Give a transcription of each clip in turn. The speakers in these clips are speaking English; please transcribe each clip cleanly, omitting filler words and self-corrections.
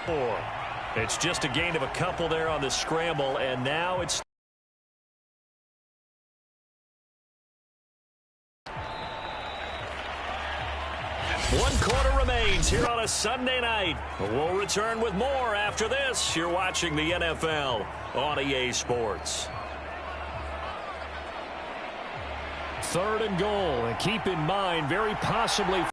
It's just a gain of a couple there on the scramble, and now it's one quarter remains here on a Sunday night. We'll return with more after this. You're watching the NFL on EA Sports. 3rd and goal, and keep in mind, very possibly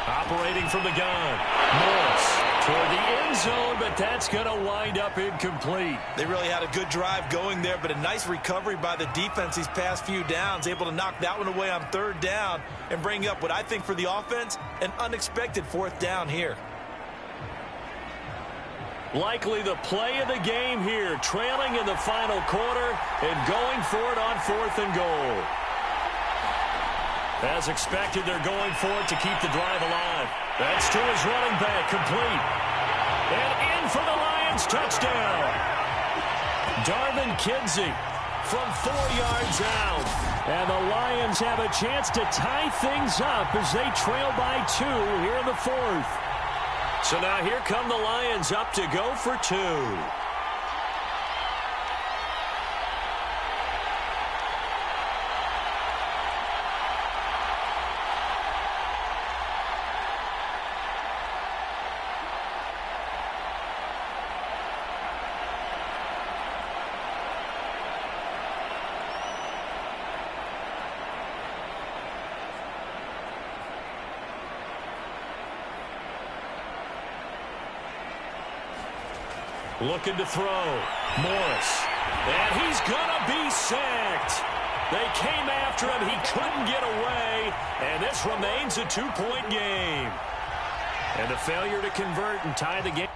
operating from the gun. Morris toward the end zone, but that's going to wind up incomplete. They really had a good drive going there, but a nice recovery by the defense these past few downs, able to knock that one away on 3rd down and bring up what I think for the offense, an unexpected 4th down here. Likely the play of the game here, trailing in the final quarter and going for it on 4th and goal. As expected, they're going for it to keep the drive alive. That's to his running back, complete. And in for the Lions, touchdown. Darvin Kinsey from 4 yards out. And the Lions have a chance to tie things up as they trail by 2 here in the 4th. So now here come the Lions up to go for 2. Looking to throw. Morris. And he's going to be sacked. They came after him. He couldn't get away. And this remains a 2-point game. And the failure to convert and tie the game.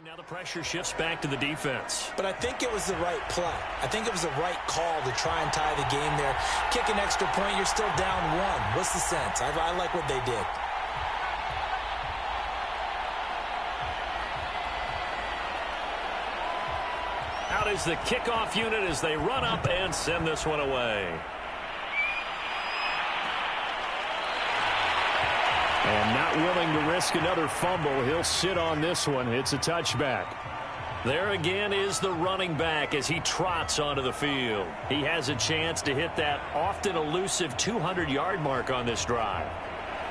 Now the pressure shifts back to the defense. But I think it was the right play. I think it was the right call to try and tie the game there. Kick an extra point, you're still down 1. What's the sense? I like what they did. Out is the kickoff unit as they run up and send this one away. And not willing to risk another fumble. He'll sit on this one. It's a touchback. There again is the running back as he trots onto the field. He has a chance to hit that often elusive 200-yard mark on this drive.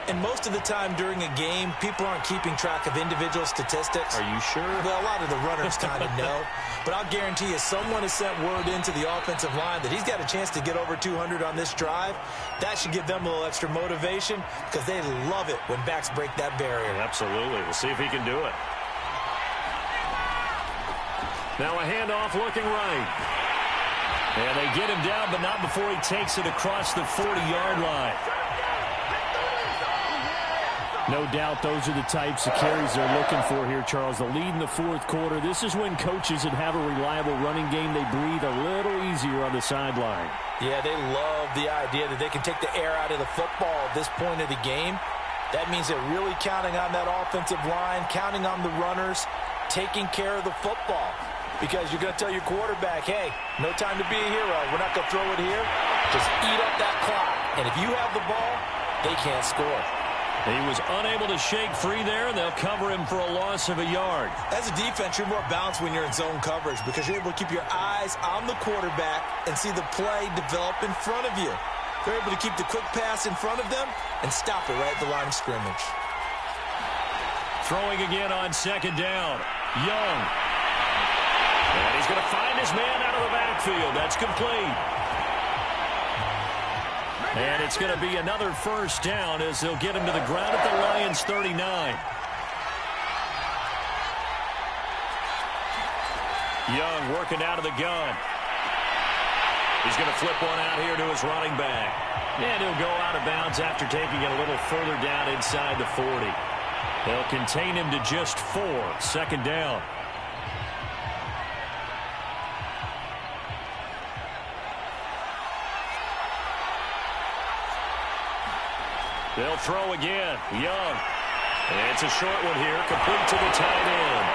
And most of the time during a game, people aren't keeping track of individual statistics. Are you sure? Well, a lot of the runners kind of know. But I'll guarantee you someone has sent word into the offensive line that he's got a chance to get over 200 on this drive. That should give them a little extra motivation because they love it when backs break that barrier. Absolutely. We'll see if he can do it. Now a handoff looking right. And they get him down, but not before he takes it across the 40-yard line. No doubt those are the types of carries they're looking for here, Charles. The lead in the 4th quarter. This is when coaches that have a reliable running game, they breathe a little easier on the sideline. Yeah, they love the idea that they can take the air out of the football at this point of the game. That means they're really counting on that offensive line, counting on the runners, taking care of the football. Because you're going to tell your quarterback, hey, no time to be a hero. We're not going to throw it here. Just eat up that clock. And if you have the ball, they can't score. He was unable to shake free there, and they'll cover him for a loss of a yard. As a defense, you're more balanced when you're in zone coverage because you're able to keep your eyes on the quarterback and see the play develop in front of you. They're able to keep the quick pass in front of them and stop it right at the line of scrimmage. Throwing again on 2nd down. Young. And he's going to find his man out of the backfield. That's complete. And it's going to be another 1st down as they'll get him to the ground at the Lions' 39. Young working out of the gun. He's going to flip one out here to his running back. And he'll go out of bounds after taking it a little further down inside the 40. They'll contain him to just 4. 2nd down. They'll throw again. Young. It's a short one here, complete to the tight end.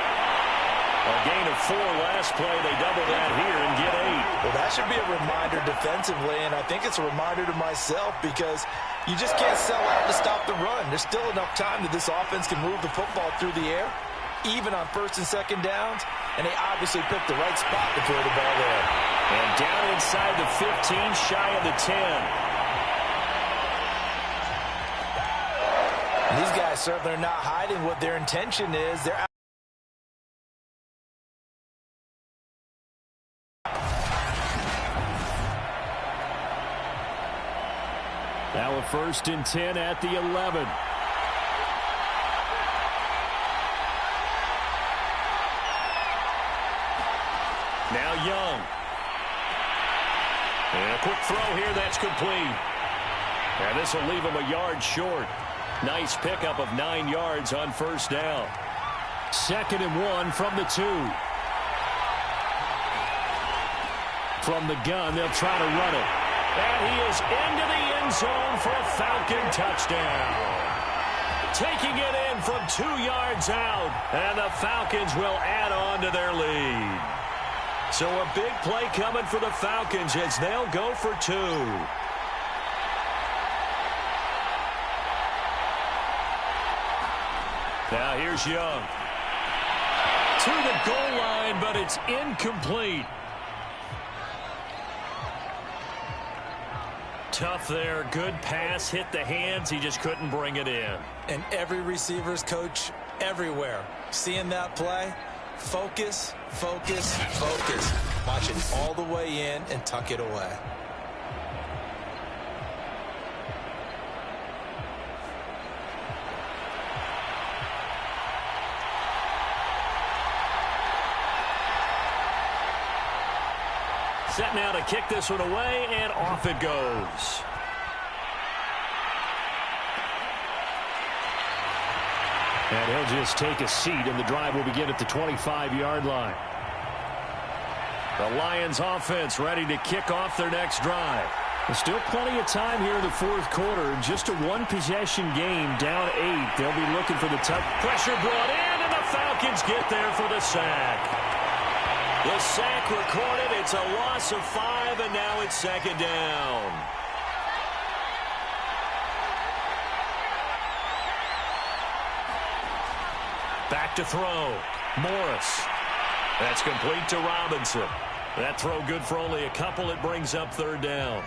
A gain of 4 last play. They double that here and get 8. Well, that should be a reminder defensively, and I think it's a reminder to myself because you just can't sell out to stop the run. There's still enough time that this offense can move the football through the air, even on 1st and 2nd downs, and they obviously picked the right spot to throw the ball there. And down inside the 15, shy of the 10. These guys certainly are not hiding what their intention is. They're out. Now a 1st and 10 at the 11. Now Young. And a quick throw here, that's complete. And this will leave him a yard short. Nice pickup of 9 yards on 1st down. 2nd and 1 from the 2. From the gun, they'll try to run it. And he is into the end zone for a Falcon touchdown. Taking it in from 2 yards out. And the Falcons will add on to their lead. So a big play coming for the Falcons as they'll go for 2. Now here's Young. To the goal line, but it's incomplete. Tough there. Good pass. Hit the hands. He just couldn't bring it in. And every receiver's coach everywhere. Seeing that play, focus, focus, focus. Watch it all the way in and tuck it away. Set now to kick this one away, and off it goes. And he'll just take a seat, and the drive will begin at the 25-yard line. The Lions offense ready to kick off their next drive. There's still plenty of time here in the 4th quarter. Just a 1-possession game, down 8. They'll be looking for the touch. Pressure brought in, and the Falcons get there for the sack. The sack recorded. It's a loss of 5, and now it's 2nd down. Back to throw. Morris. That's complete to Robinson. That throw good for only a couple. It brings up 3rd down.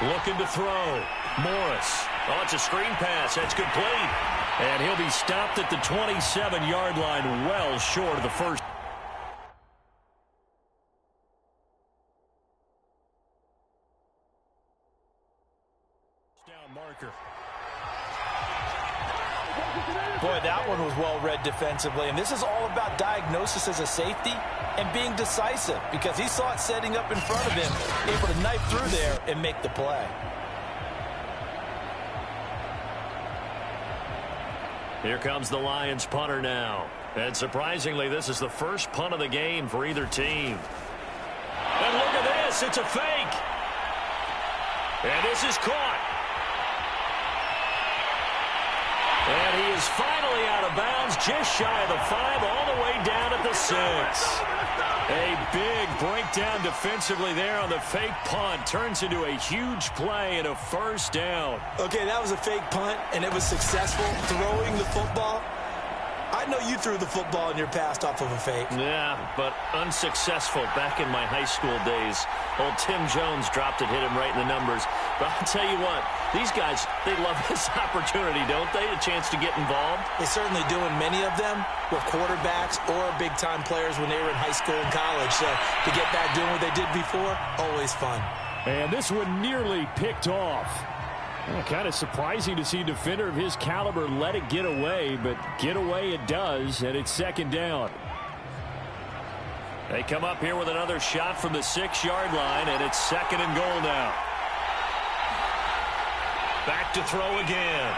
Looking to throw. Morris. Oh, it's a screen pass. That's complete. And he'll be stopped at the 27-yard line, well short of the first. Down marker. Boy, that one was well read defensively, and this is all about diagnosis as a safety and being decisive because he saw it setting up in front of him, able to knife through there and make the play. Here comes the Lions punter now. And surprisingly, this is the first punt of the game for either team. And look at this, it's a fake. And this is caught. And he is finally out of bounds, just shy of the 5, all the way down at the 6. A big breakdown defensively there on the fake punt. Turns into a huge play and a 1st down. Okay, that was a fake punt, and it was successful. Throwing the football. I know you threw the football in your past off of a fake. Yeah, but unsuccessful back in my high school days. Old Tim Jones dropped it, hit him right in the numbers. But I'll tell you what, these guys, they love this opportunity, don't they? A chance to get involved. They certainly do, and many of them were quarterbacks or big-time players when they were in high school and college. So to get back doing what they did before, always fun. And this one nearly picked off. Well, kind of surprising to see a defender of his caliber let it get away, but get away it does, and it's 2nd down. They come up here with another shot from the 6-yard line, and it's 2nd and goal now. Back to throw again.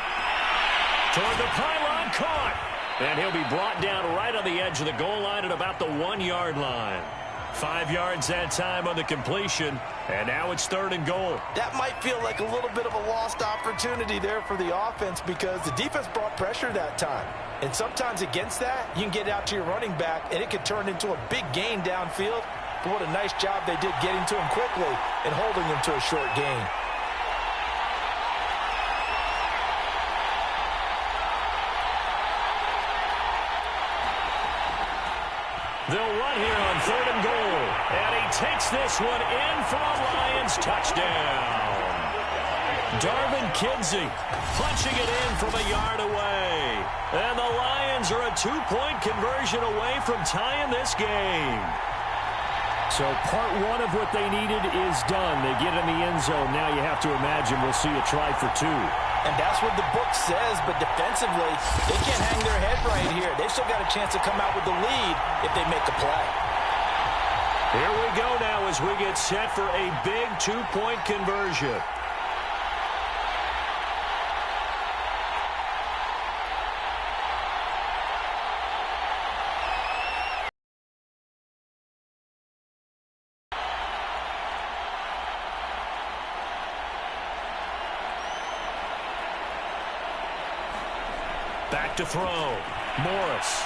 Toward the pylon, caught. And he'll be brought down right on the edge of the goal line at about the 1-yard line. 5 yards that time on the completion, and now it's 3rd and goal. That might feel like a little bit of a lost opportunity there for the offense because the defense brought pressure that time. And sometimes against that, you can get out to your running back, and it could turn into a big gain downfield. But what a nice job they did getting to him quickly and holding him to a short gain. They'll run here on 3rd and goal. And he takes this one in for a Lions touchdown. Darvin Kinsey punching it in from a yard away. And the Lions are a 2-point conversion away from tying this game. So part 1 of what they needed is done. They get in the end zone. Now you have to imagine we'll see a try for 2. And that's what the book says, but defensively, they can't hang their head right here. They've still got a chance to come out with the lead if they make a play. Here we go now as we get set for a big 2-point conversion. Back to throw. Morris.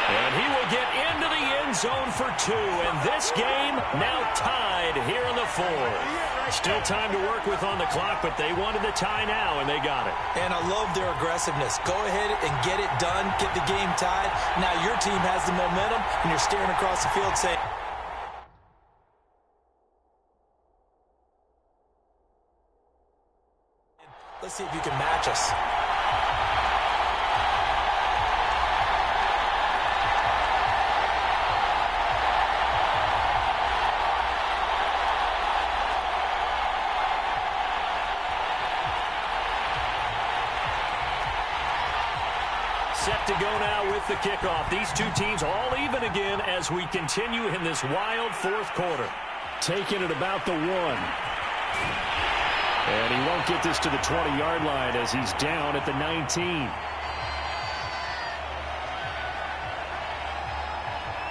And he will get into the end zone for 2. And this game now tied here in the 4th. Still time to work with on the clock, but they wanted the tie now, and they got it. And I love their aggressiveness. Go ahead and get it done. Get the game tied. Now your team has the momentum, and you're staring across the field saying, let's see if you can match us. Set to go now with the kickoff. These two teams all even again as we continue in this wild 4th quarter. Taking it about the 1. And he won't get this to the 20-yard line as he's down at the 19.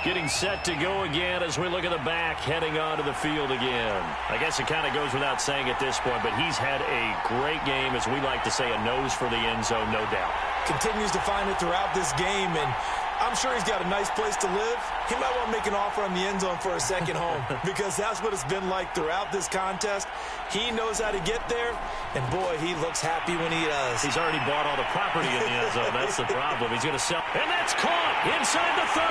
Getting set to go again as we look at the back heading onto the field again. I guess it kind of goes without saying at this point, but he's had a great game, as we like to say, a nose for the end zone, no doubt. Continues to find it throughout this game, and I'm sure he's got a nice place to live. He might want to make an offer on the end zone for a second home because that's what it's been like throughout this contest. He knows how to get there, and boy, he looks happy when he does. He's already bought all the property in the end zone. That's the problem. He's going to sell. And that's caught inside the 30.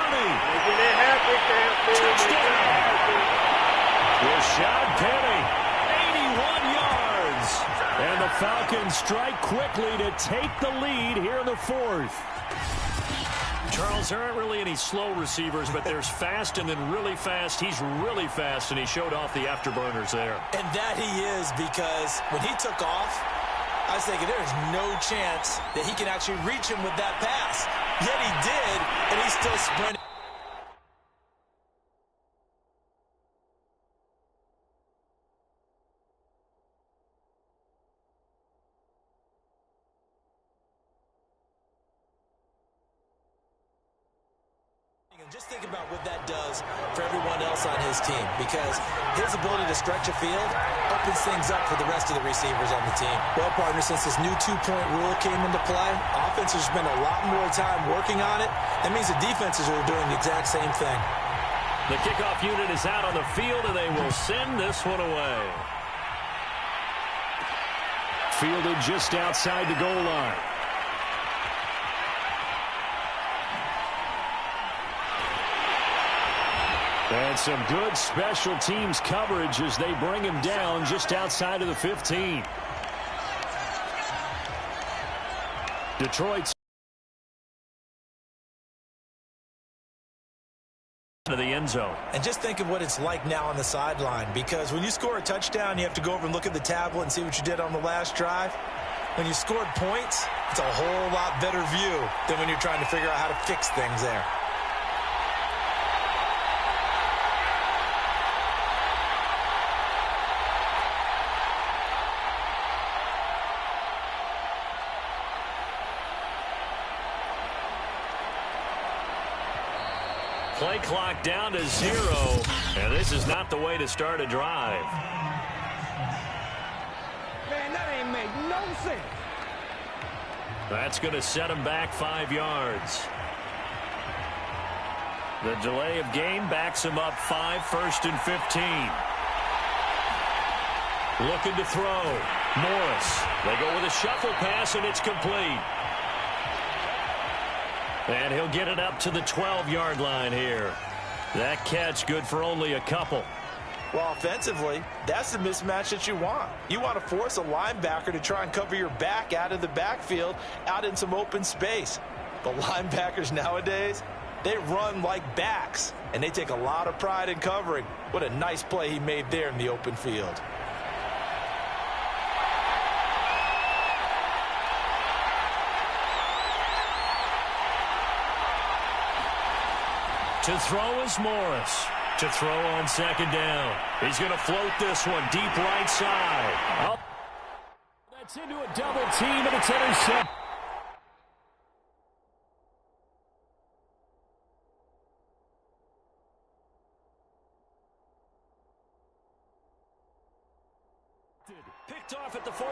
Touchdown. Rashad Penny, 81 yards. And the Falcons strike quickly to take the lead here in the 4th. Charles, there aren't really any slow receivers, but there's fast and then really fast. He's really fast, and he showed off the afterburners there. And that he is, because when he took off, I was thinking there's no chance that he can actually reach him with that pass. Yet he did, and he's still sprinting. Just think about what that does for everyone else on his team, because his ability to stretch a field opens things up for the rest of the receivers on the team. Well, partner, since this new 2-point rule came into play, offenses spend a lot more time working on it. That means the defenses are doing the exact same thing. The kickoff unit is out on the field, and they will send this one away. Fielded just outside the goal line. And some good special teams coverage as they bring him down just outside of the 15. Detroit's to the end zone. And just think of what it's like now on the sideline, because when you score a touchdown, you have to go over and look at the tablet and see what you did on the last drive. When you scored points, it's a whole lot better view than when you're trying to figure out how to fix things there. Play clock down to 0, and this is not the way to start a drive. Man, that ain't make no sense. That's going to set him back 5 yards. The delay of game backs him up 5, 1st and 15. Looking to throw. Morris. They go with a shuffle pass, and it's complete. And he'll get it up to the 12-yard line here. That catch good for only a couple. Well, offensively, that's the mismatch that you want. You want to force a linebacker to try and cover your back out of the backfield, out in some open space. But linebackers nowadays, they run like backs, and they take a lot of pride in covering. What a nice play he made there in the open field. To throw is Morris. To throw on 2nd down. He's going to float this one deep right side. That's into a double team, and it's intercepted. Picked off at the 48.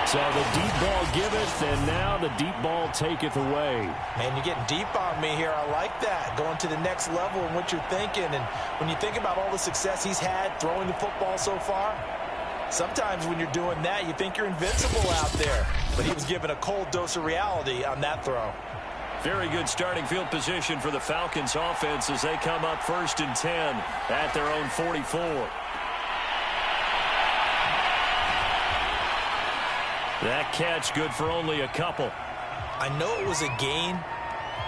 So the deep ball giveth, and now the deep ball taketh away. Man, you're getting deep on me here. I like that. Going to the next level in what you're thinking. And when you think about all the success he's had throwing the football so far, sometimes when you're doing that, you think you're invincible out there. But he was given a cold dose of reality on that throw. Very good starting field position for the Falcons offense as they come up 1st and 10 at their own 44. That catch good for only a couple. I know it was a gain,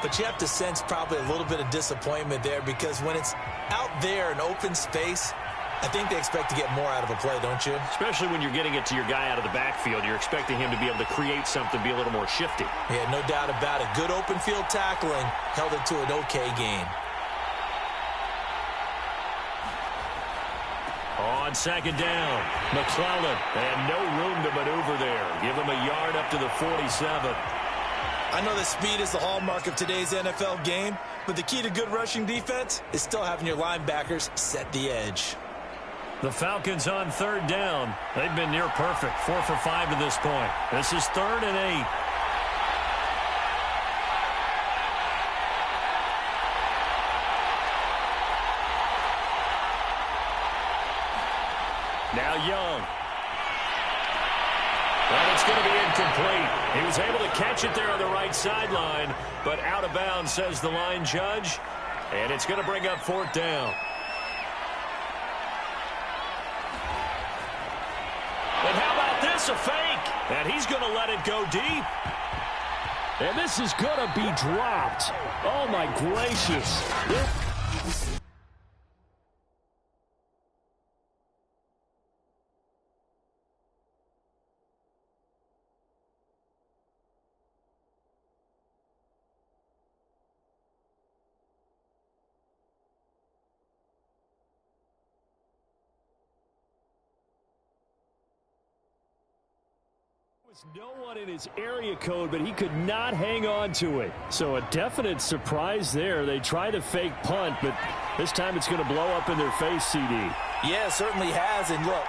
but you have to sense probably a little bit of disappointment there because when it's out there in open space, I think they expect to get more out of a play, don't you? Especially when you're getting it to your guy out of the backfield. You're expecting him to be able to create something, be a little more shifty. Yeah, no doubt about it. Good open field tackling held it to an okay gain. On 2nd down, McClellan, and no room to maneuver there. Give him a yard up to the 47. I know that speed is the hallmark of today's NFL game, but the key to good rushing defense is still having your linebackers set the edge. The Falcons on 3rd down. They've been near perfect, 4 for 5 to this point. This is 3rd and 8. Now Young. And it's going to be incomplete. He was able to catch it there on the right sideline, but out of bounds, says the line judge. And it's going to bring up 4th down. And how about this, a fake? And he's going to let it go deep. And this is going to be dropped. Oh, my gracious. No one in his area code, but he could not hang on to it. So a definite surprise there. They try to fake punt, but this time it's going to blow up in their face, CD. Yeah, it certainly has. And look,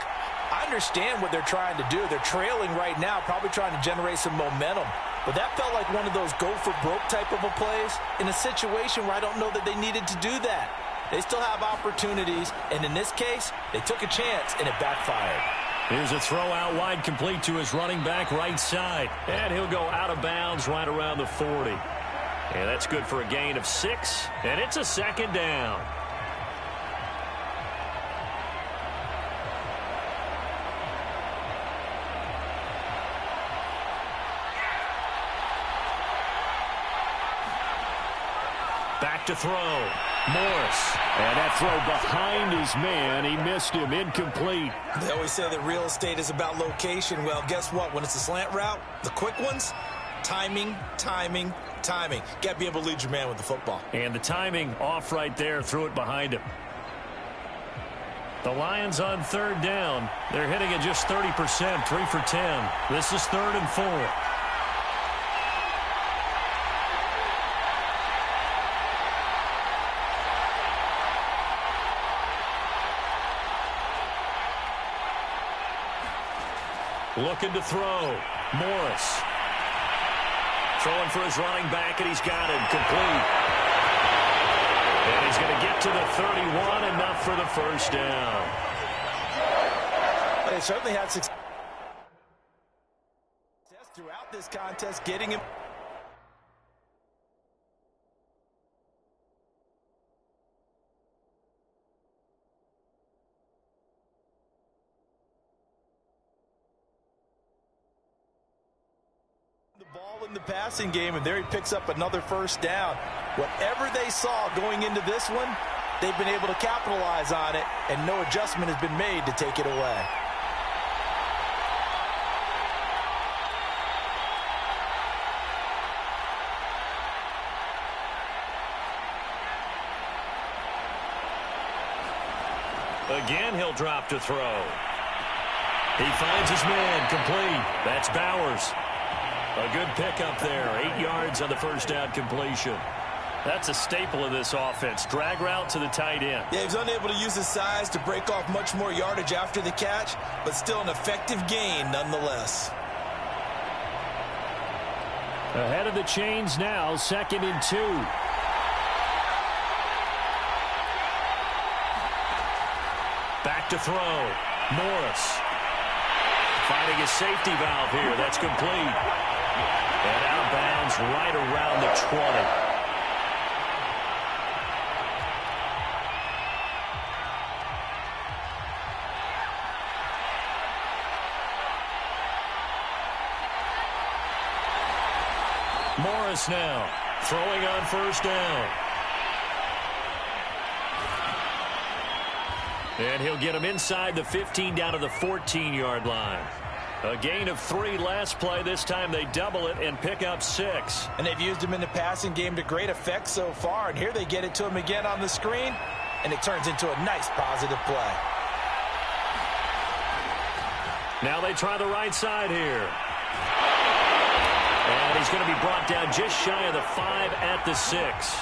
I understand what they're trying to do. They're trailing right now, probably trying to generate some momentum. But that felt like one of those go-for-broke type of a plays in a situation where I don't know that they needed to do that. They still have opportunities, and in this case, they took a chance, and it backfired. Here's a throw out wide, complete to his running back right side. And he'll go out of bounds right around the 40. And that's good for a gain of 6. And it's a 2nd down. Back to throw. Morris. And that throw behind his man. He missed him. Incomplete. They always say that real estate is about location. Well, guess what? When it's a slant route, the quick ones, timing, timing, timing. Got to be able to lead your man with the football. And the timing off right there. Threw it behind him. The Lions on 3rd down. They're hitting at just 30%. 3 for 10. This is 3rd and 4. Looking to throw. Morris. Throwing for his running back, and he's got it. Complete. And he's going to get to the 31, enough for the first down. They certainly had success throughout this contest, getting him. The ball in the passing game, and there he picks up another first down. Whatever they saw going into this one, they've been able to capitalize on it, and no adjustment has been made to take it away. Again, he'll drop to throw. He finds his man, complete. That's Bowers. A good pickup there, 8 yards on the first down completion. That's a staple of this offense. Drag route to the tight end. Yeah, he was unable to use his size to break off much more yardage after the catch, but still an effective gain nonetheless. Ahead of the chains now, 2nd and 2. Back to throw. Morris. Finding his safety valve here. That's complete. And out of bounds right around the 20. Morris now throwing on first down. And he'll get him inside the 15 down to the 14-yard line. A gain of 3 last play. This time they double it and pick up 6. And they've used him in the passing game to great effect so far. And here they get it to him again on the screen, and it turns into a nice positive play. Now they try the right side here. And he's going to be brought down just shy of the 5 at the 6.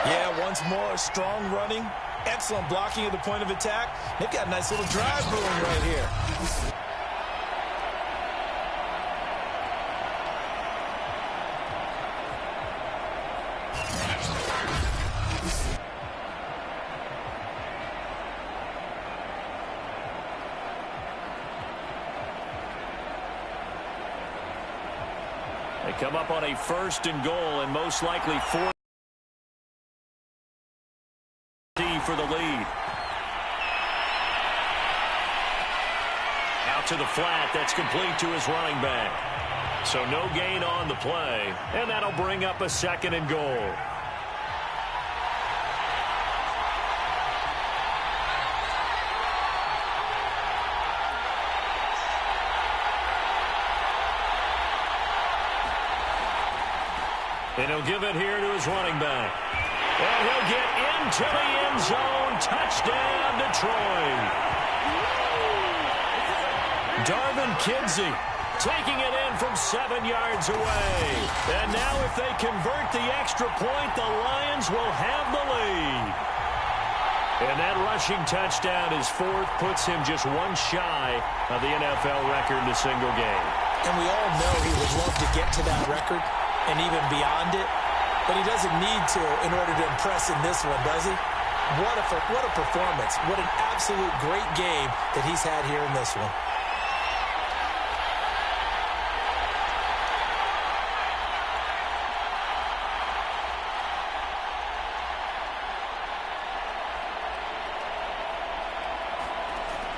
Yeah, once more, strong running, excellent blocking at the point of attack. They've got a nice little drive brewing right here. They come up on a 1st and goal, and most likely 4 for the lead. Out to the flat. That's complete to his running back. So no gain on the play, and that'll bring up a 2nd and goal. And he'll give it here to his running back. And he'll get into the end zone. Touchdown, Detroit. Darvin Kidsey taking it in from 7 yards away. And now if they convert the extra point, the Lions will have the lead. And that rushing touchdown, his 4th, puts him just 1 shy of the NFL record in a single game. And we all know he would love to get to that record and even beyond it. But he doesn't need to in order to impress in this one, does he? What a performance. What an absolute great game that he's had here in this one.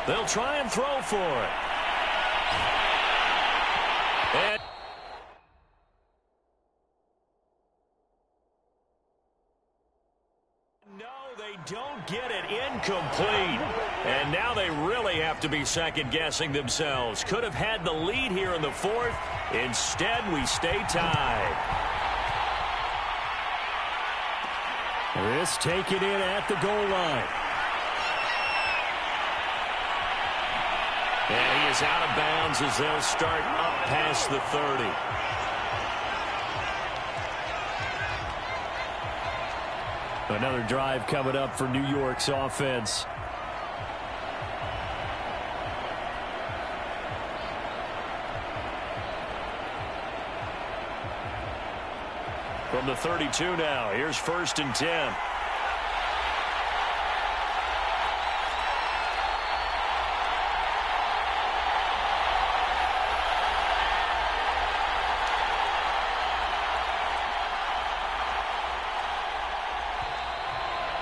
They'll try and throw for it. And don't get it, incomplete. And now they really have to be second-guessing themselves. Could have had the lead here in the 4th. Instead, we stay tied. This taken in at the goal line. And he is out of bounds as they'll start up past the 30. Another drive coming up for New York's offense. From the 32 now, here's 1st and 10.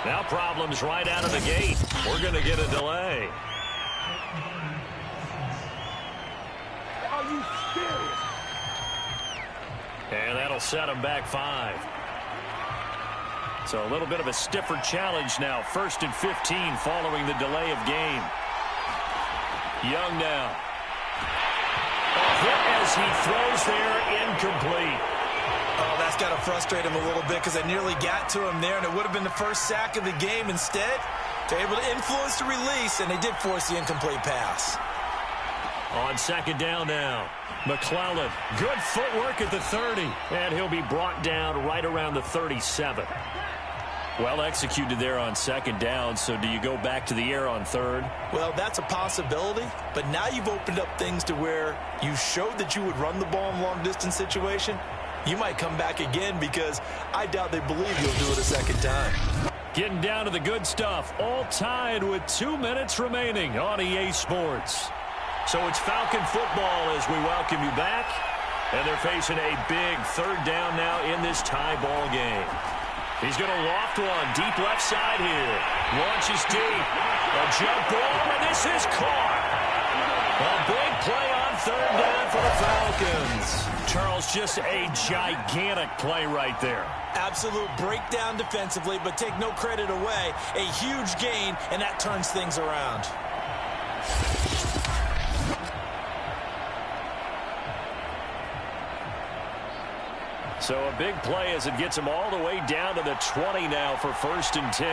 Now problems right out of the gate. We're going to get a delay. Are you serious? And that'll set him back 5. So a little bit of a stiffer challenge now. 1st and 15 following the delay of game. Young now. A hit as he throws there, incomplete. Oh, that's got to frustrate him a little bit because I nearly got to him there, and it would have been the first sack of the game. Instead, they're able to influence the release, and they did force the incomplete pass. On 2nd down now, McClellan. Good footwork at the 30, and he'll be brought down right around the 37. Well executed there on 2nd down, so do you go back to the air on 3rd? Well, that's a possibility, but now you've opened up things to where you showed that you would run the ball in long-distance situation. You might come back again because I doubt they believe you'll do it a 2nd time. Getting down to the good stuff, all tied with 2 minutes remaining on EA Sports. So it's Falcon football as we welcome you back. And they're facing a big 3rd down now in this tie ball game. He's going to loft one deep left side here. Launches deep. A jump ball, and this is caught. A big play on 3rd down for the Falcons. Charles, just a gigantic play right there. Absolute breakdown defensively, but take no credit away. A huge gain, and that turns things around. So a big play as it gets him all the way down to the 20 now for 1st and 10.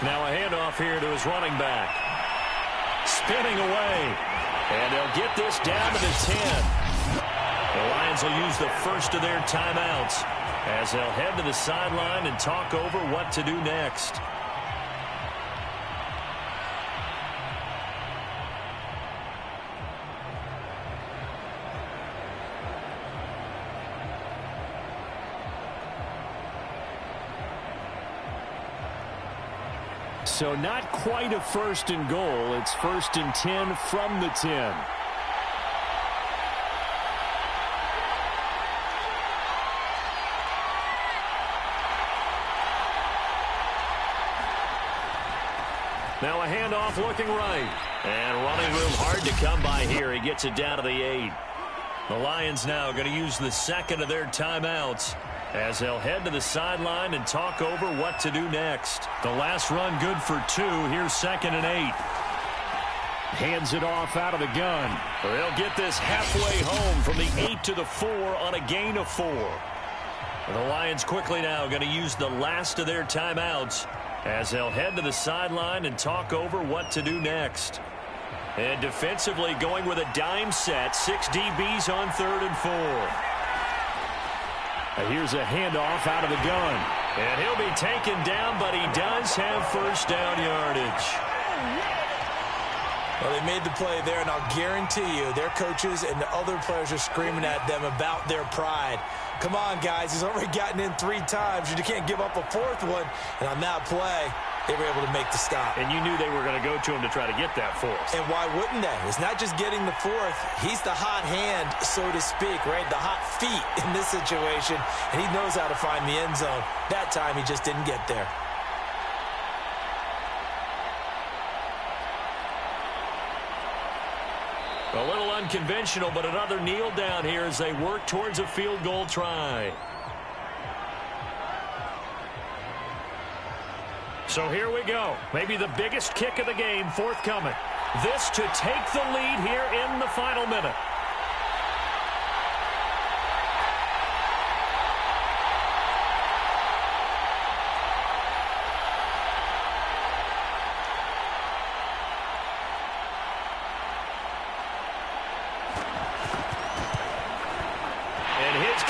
Now a handoff here to his running back. Spinning away. And they'll get this down to the 10. The Lions will use the first of their timeouts as they'll head to the sideline and talk over what to do next. So not quite a 1st and goal. It's 1st and 10 from the 10. Now a handoff looking right. And running room hard to come by here. He gets it down to the 8. The Lions now going to use the 2nd of their timeouts as they'll head to the sideline and talk over what to do next. The last run good for 2. Here's 2nd and 8. Hands it off out of the gun. They'll get this halfway home from the 8 to the 4 on a gain of 4. The Lions quickly now going to use the last of their timeouts as they'll head to the sideline and talk over what to do next. And defensively going with a dime set. 6 DBs on 3rd and 4. Here's a handoff out of the gun. And he'll be taken down, but he does have 1st down yardage. Well, they made the play there, and I'll guarantee you their coaches and the other players are screaming at them about their pride. Come on, guys. He's already gotten in 3 times. You can't give up a 4th one. And on that play, they were able to make the stop. And you knew they were going to go to him to try to get that 4th. And why wouldn't they? It's not just getting the 4th. He's the hot hand, so to speak, right? The hot feet in this situation. And he knows how to find the end zone. That time, he just didn't get there. A little unconventional, but another kneel down here as they work towards a field goal try. So here we go. Maybe the biggest kick of the game forthcoming. This to take the lead here in the final minute.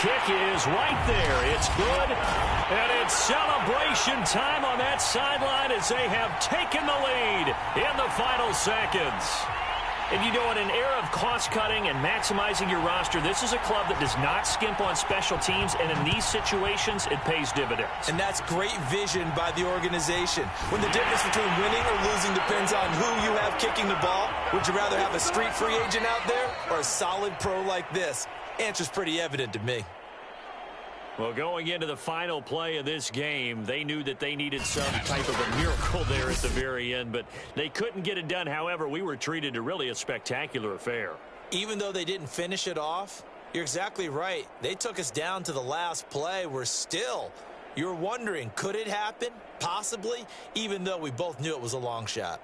Kick is right there. It's good. And it's celebration time on that sideline as they have taken the lead in the final seconds. And you know, in an era of cost-cutting and maximizing your roster, this is a club that does not skimp on special teams, and in these situations, it pays dividends. And that's great vision by the organization. When the difference between winning or losing depends on who you have kicking the ball, would you rather have a street free agent out there or a solid pro like this? Answer's pretty evident to me. Well, going into the final play of this game, they knew that they needed some type of a miracle there at the very end, but they couldn't get it done. However, we were treated to really a spectacular affair. Even though they didn't finish it off, you're exactly right. They took us down to the last play. You're wondering, could it happen? Possibly, even though we both knew it was a long shot.